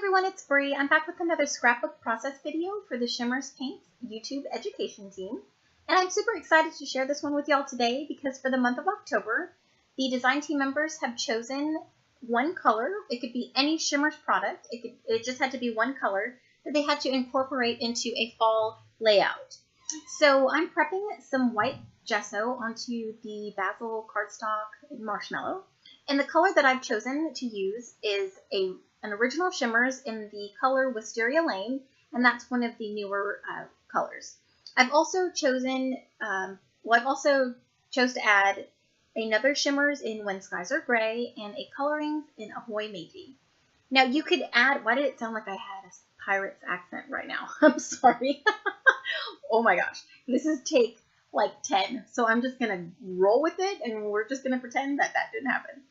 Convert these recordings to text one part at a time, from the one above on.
everyone, it's Bree. I'm back with another scrapbook process video for the Shimmerz Paints YouTube education team. And I'm super excited to share this one with y'all today because for the month of October, the design team members have chosen one color. It could be any Shimmerz product. It just had to be one color that they had to incorporate into a fall layout. So I'm prepping some white gesso onto the basil cardstock marshmallow. And the color that I've chosen to use is an original Shimmerz in the color Wisteria Lane, and that's one of the newer colors. I've also chosen, chose to add another Shimmerz in When Skies Are Gray and a Coloringz in Ahoy, Matey. Now you could add, why did it sound like I had a pirate's accent right now? I'm sorry. Oh my gosh. This is take like 10, so I'm just going to roll with it and we're just going to pretend that that didn't happen.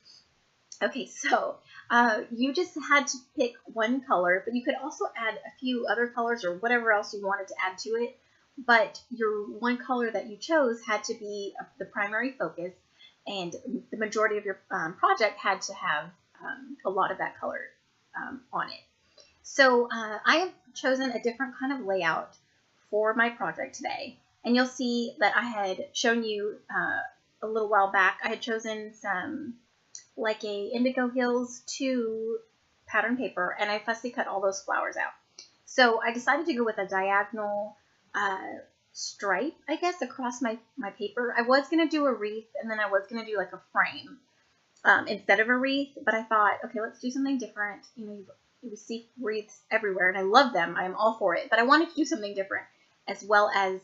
Okay, so you just had to pick one color, but you could also add a few other colors or whatever else you wanted to add to it. But your one color that you chose had to be the primary focus, and the majority of your project had to have a lot of that color on it. So I have chosen a different kind of layout for my project today. And you'll see that I had shown you a little while back, I had chosen some like a Indigo Hills 2 pattern paper, and I fussy cut all those flowers out. So I decided to go with a diagonal stripe, I guess, across my paper. I was going to do a wreath, and then I was going to do like a frame instead of a wreath, but I thought, okay, let's do something different. You know, you see wreaths everywhere, and I love them. I'm all for it, but I wanted to do something different, as well as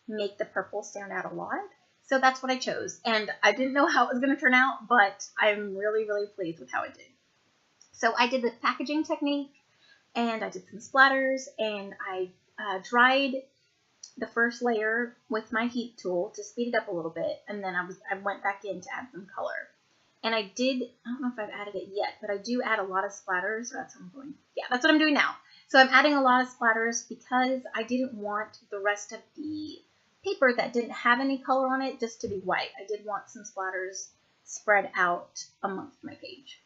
make the purple stand out a lot. So that's what I chose, and I didn't know how it was going to turn out, but I'm really, really pleased with how it did. So I did the packaging technique, and I did some splatters, and I dried the first layer with my heat tool to speed it up a little bit, and then I went back in to add some color. And I don't know if I've added it yet, but I do add a lot of splatters. That's what I'm doing. Yeah, that's what I'm doing now. So I'm adding a lot of splatters because I didn't want the rest of the paper that didn't have any color on it just to be white. I did want some splatters spread out amongst my page.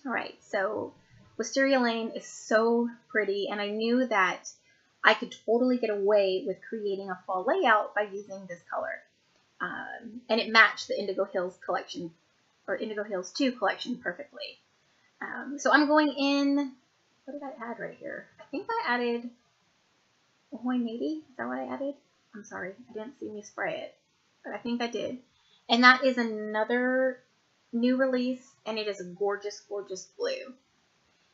All right, so Wisteria Lane is so pretty, and I knew that I could totally get away with creating a fall layout by using this color. And it matched the Indigo Hills collection, or Indigo Hills 2 collection perfectly. So I'm going in, what did I add right here? I think I added Ahoy, Matey. Is that what I added? I'm sorry, I didn't see me spray it, but I think I did. And that is another new release, and it is a gorgeous, gorgeous blue.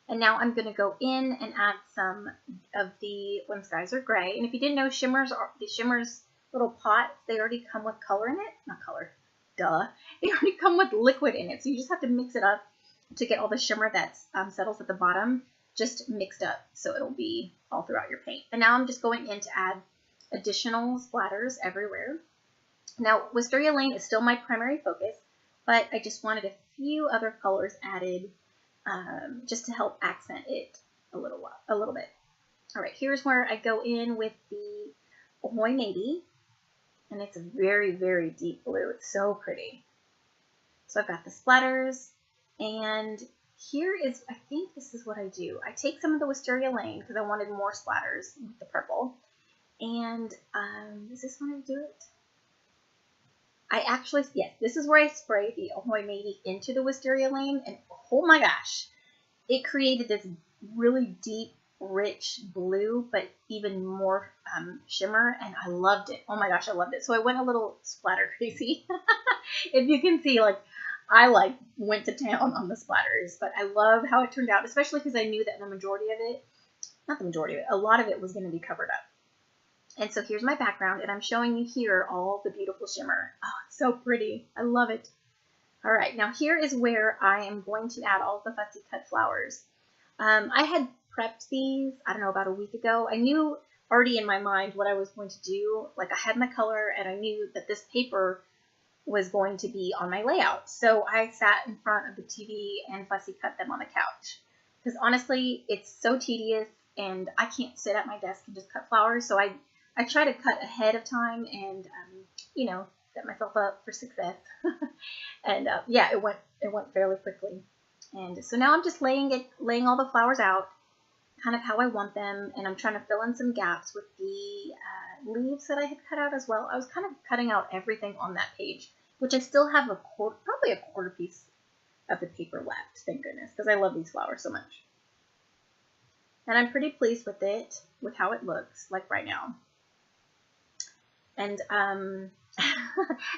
And now I'm going to go in and add some of the When Skies Are Gray. And if you didn't know, the Shimmerz little pots, they already come with color in it. Not color, duh. They already come with liquid in it, so you just have to mix it up to get all the shimmer that settles at the bottom just mixed up, so it'll be all throughout your paint. And now I'm just going in to add additional splatters everywhere. Now, Wisteria Lane is still my primary focus, but I just wanted a few other colors added just to help accent it a little bit. All right, here's where I go in with the Ahoy Matey, and it's a very, very deep blue. It's so pretty. So I've got the splatters, and here is, I think this is what I do. I take some of the Wisteria Lane because I wanted more splatters with the purple. And is this when I do it? Yes, this is where I spray the Ahoy Matey into the Wisteria Lane, and oh my gosh, it created this really deep, rich blue, but even more shimmer, and I loved it. Oh my gosh, I loved it. So I went a little splatter crazy. If you can see, like, I went to town on the splatters, but I love how it turned out, especially because I knew that a lot of it was going to be covered up. And so here's my background, and I'm showing you here all the beautiful shimmer. Oh, it's so pretty. I love it. All right, now here is where I am going to add all the fussy cut flowers. I had prepped these, I don't know, about a week ago. I knew already in my mind what I was going to do. Like, I had my color, and I knew that this paper was going to be on my layout. So I sat in front of the TV and fussy cut them on the couch. Because honestly, it's so tedious, and I can't sit at my desk and just cut flowers. So I try to cut ahead of time and, you know, set myself up for success. And yeah, it went fairly quickly. And so now I'm just laying all the flowers out, kind of how I want them, and I'm trying to fill in some gaps with the leaves that I had cut out as well. I was kind of cutting out everything on that page, which I still have probably a quarter piece of the paper left, thank goodness, because I love these flowers so much. And I'm pretty pleased with it, with how it looks like right now. And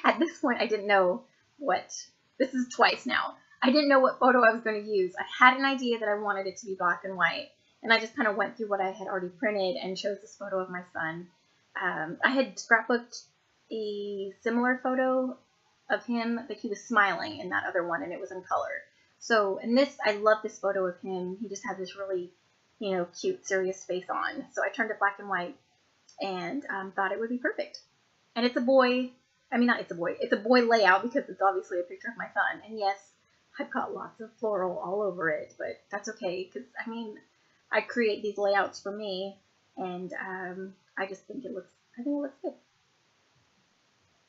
at this point, I didn't know this is twice now. I didn't know what photo I was going to use. I had an idea that I wanted it to be black and white, and I just kind of went through what I had already printed and chose this photo of my son. I had scrapbooked a similar photo of him, but he was smiling in that other one, and it was in color. So in this, I love this photo of him. He just had this really, cute, serious face on. So I turned it black and white and thought it would be perfect. And it's a boy. I mean, not it's a boy. It's a boy layout because it's obviously a picture of my son. And yes, I've got lots of floral all over it, but that's okay because, I create these layouts for me, and I just think it looks good.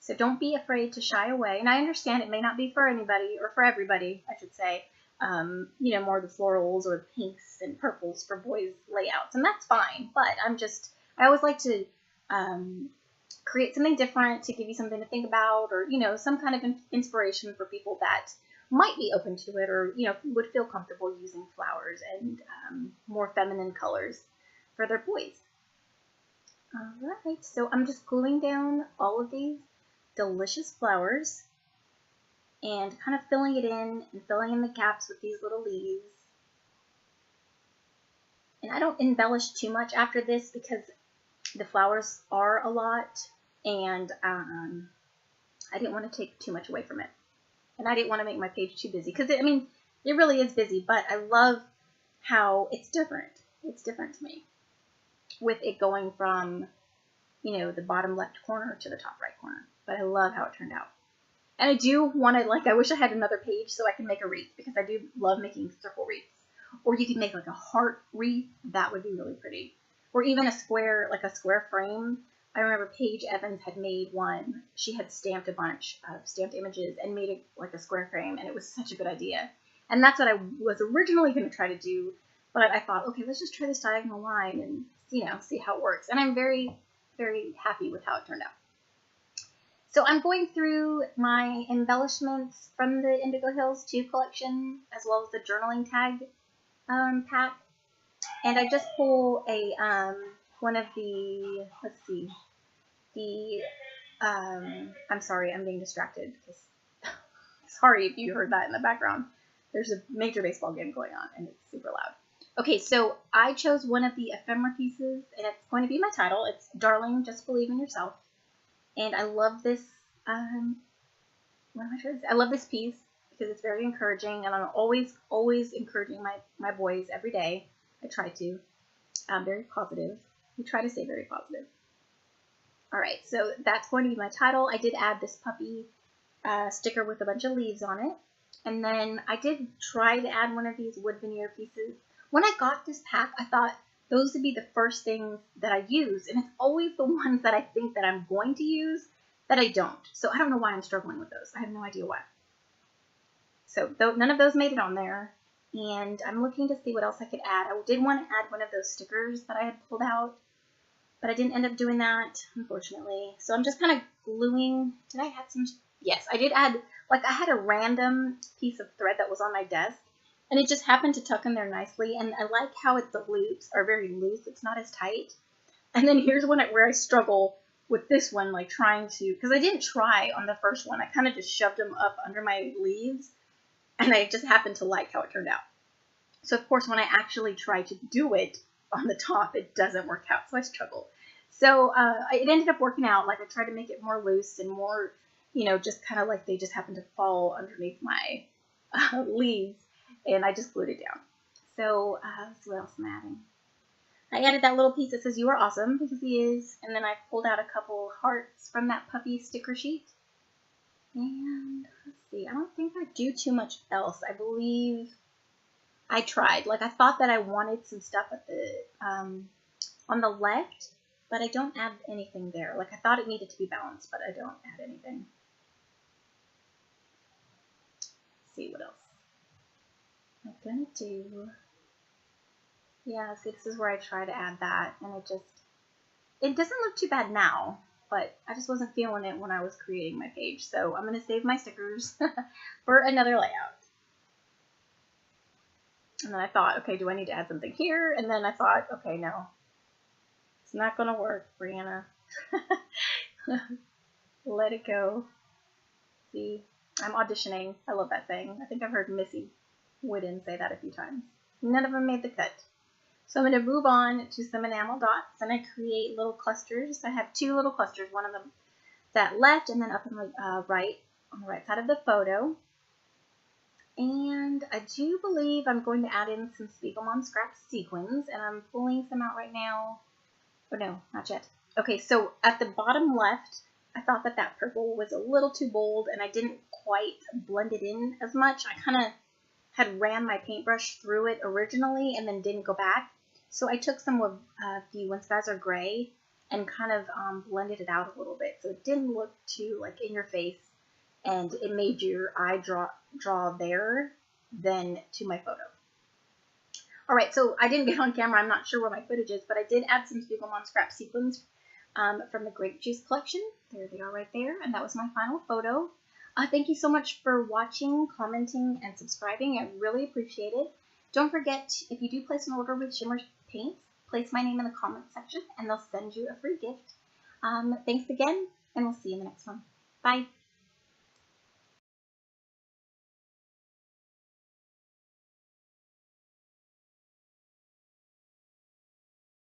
So don't be afraid to shy away. And I understand it may not be for anybody, or for everybody, I should say. More of the florals or the pinks and purples for boys' layouts, and that's fine. But I always like to create something different to give you something to think about, or some kind of inspiration for people that might be open to it, or would feel comfortable using flowers and more feminine colors for their boys. All right, so I'm just gluing down all of these delicious flowers and kind of filling it in and filling in the gaps with these little leaves. And I don't embellish too much after this because the flowers are a lot, and I didn't want to take too much away from it. And I didn't want to make my page too busy because, it really is busy, but I love how it's different. It's different to me with it going from, the bottom left corner to the top right corner. But I love how it turned out. And I do want to, I wish I had another page so I can make a wreath, because I do love making circle wreaths. Or you could make a heart wreath. That would be really pretty. Or even a square frame. I remember Paige Evans had made one. She had stamped a bunch of stamped images and made it like a square frame, and it was such a good idea. And that's what I was originally going to try to do, but I thought, okay, let's just try this diagonal line and, see how it works. And I'm very, very happy with how it turned out. So I'm going through my embellishments from the Indigo Hills 2 collection, as well as the journaling tag pack. And I just pull one of the, I'm sorry, I'm being distracted because, sorry if you heard that in the background. There's a major baseball game going on and it's super loud. Okay, so I chose one of the ephemera pieces, and it's going to be my title. It's Darling, Just Believe in Yourself. And I love this, what am I trying to say? I love this piece because it's very encouraging, and I'm always encouraging my boys every day. I try to. Very positive. We try to stay very positive. All right, so that's going to be my title. I did add this puppy sticker with a bunch of leaves on it. And then I did try to add one of these wood veneer pieces. When I got this pack, I thought those would be the first things that I use. And it's always the ones that I think that I'm going to use that I don't. So I don't know why I'm struggling with those. I have no idea why. So none of those made it on there. And I'm looking to see what else I could add. I did want to add one of those stickers that I had pulled out, but I didn't end up doing that, unfortunately. So I'm just kind of gluing. Did I add some? Yes, I did add, I had a random piece of thread that was on my desk, and it just happened to tuck in there nicely. And I like how the loops are very loose. It's not as tight. And then here's where I struggle with this one, trying to, because I didn't try on the first one. I kind of just shoved them up under my leaves, and I just happened to like how it turned out. So, of course, when I actually try to do it on the top, it doesn't work out, so I struggle. So it ended up working out. I tried to make it more loose and more, just kind of they just happened to fall underneath my leaves, and I just glued it down. So let's see what else I'm adding. I added that little piece that says "You are awesome," because he is, and then I pulled out a couple hearts from that puppy sticker sheet. And let's see, I don't think I do too much else. I believe I tried. I thought that I wanted some stuff at the on the left, but I don't add anything there. I thought it needed to be balanced, but I don't add anything. Let's see what else. I'm gonna do, yeah, see, this is where I try to add that, and it doesn't look too bad now, but I just wasn't feeling it when I was creating my page. So I'm gonna save my stickers for another layout. And then I thought, okay, do I need to add something here? And then I thought, okay, no, it's not gonna work, Brianna. Let it go. See, I'm auditioning. I love that thing. I think I've heard Missy Whitten say that a few times. None of them made the cut. So I'm going to move on to some enamel dots, and I create little clusters. I have two little clusters, one of them that left and then up on the right, on the right side of the photo. And I do believe I'm going to add in some Spiegelman scrap sequins, and I'm pulling some out right now. Oh no, not yet. Okay, so at the bottom left, I thought that that purple was a little too bold, and I didn't quite blend it in as much. I kind of had ran my paintbrush through it originally and then didn't go back. So I took some of the Wisteria gray and kind of blended it out a little bit, so it didn't look too like in your face, and it made your eye draw there than to my photo. All right, so I didn't get on camera. I'm not sure where my footage is, but I did add some Spiegelman scrap sequins from the grape juice collection. There they are right there, and that was my final photo. Thank you so much for watching, commenting, and subscribing. I really appreciate it. Don't forget, if you do place an order with Shimmerz Paints, place my name in the comments section, and they'll send you a free gift. Thanks again, and we'll see you in the next one. Bye.